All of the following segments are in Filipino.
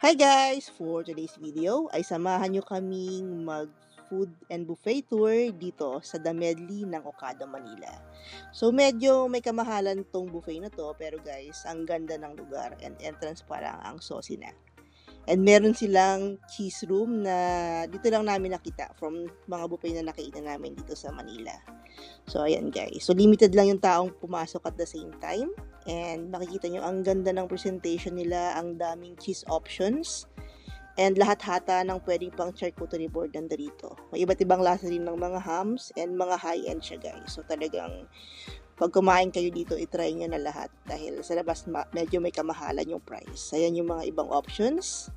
Hi guys! For today's video ay samahan nyo kaming mag-food and buffet tour dito sa The Medley ng Okada, Manila. So medyo may kamahalan tong buffet na to, pero guys, ang ganda ng lugar and entrance parang ang saucy na. And meron silang cheese room na dito lang namin nakita from mga buffet na nakainan namin dito sa Manila. So ayan guys, so limited lang yung taong pumasok at the same time. And makikita nyo ang ganda ng presentation nila, ang daming cheese options. And lahat hata ng pwedeng pang charcuterie board nandito. May iba't ibang lasa din ng mga hams and mga high-end siya guys. So talagang pag kumain kayo dito, itry nyo na lahat. Dahil sa labas medyo may kamahalan yung price. Ayan yung mga ibang options.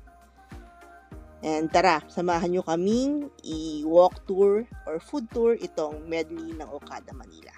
And tara, samahan nyo kaming i-walk tour or food tour itong Medley ng Okada, Manila.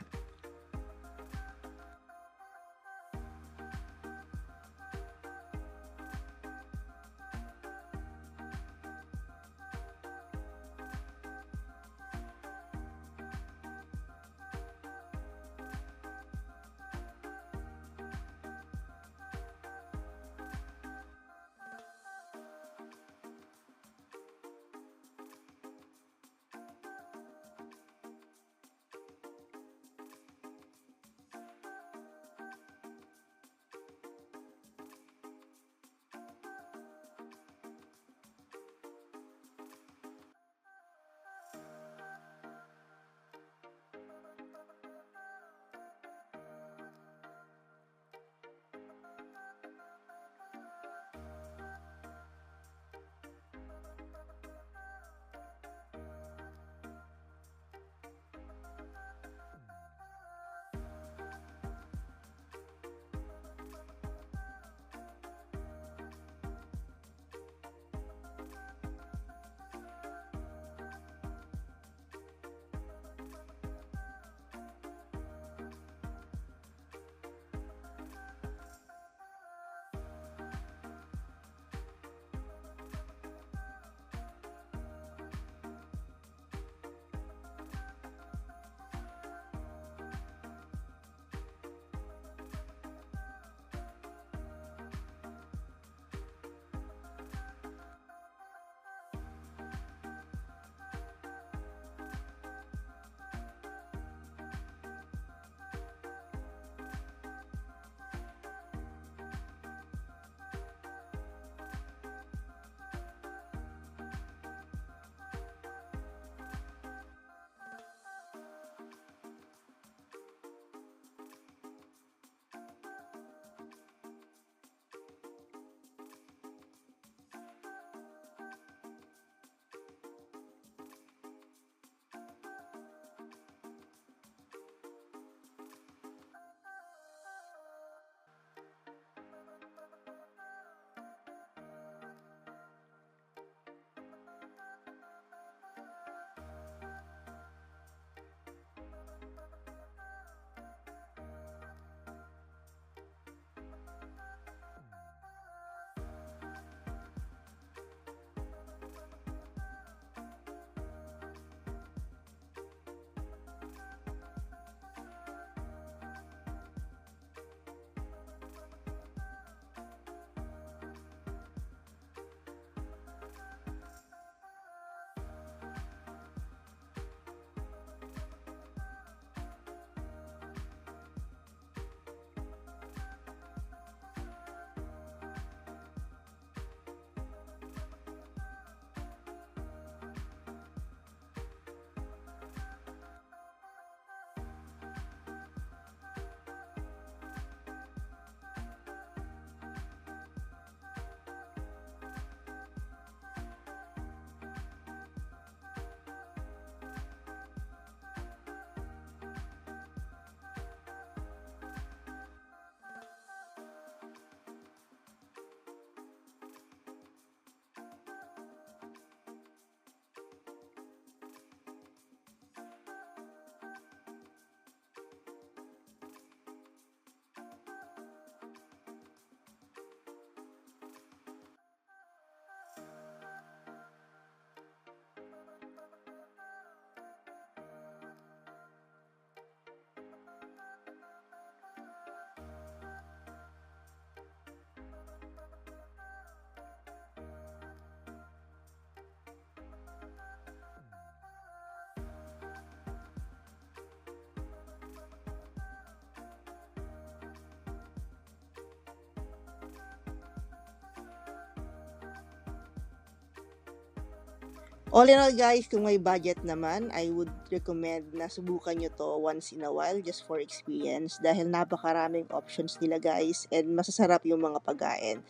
All in all guys, kung may budget naman, I would recommend na subukan nyo to once in a while just for experience dahil napakaraming options nila guys and masasarap yung mga pagkain.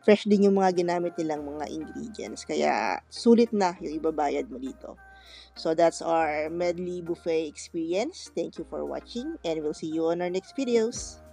Fresh din yung mga ginamit nilang mga ingredients. Kaya sulit na yung ibabayad mo dito. So that's our Medley Buffet experience. Thank you for watching and we'll see you on our next videos.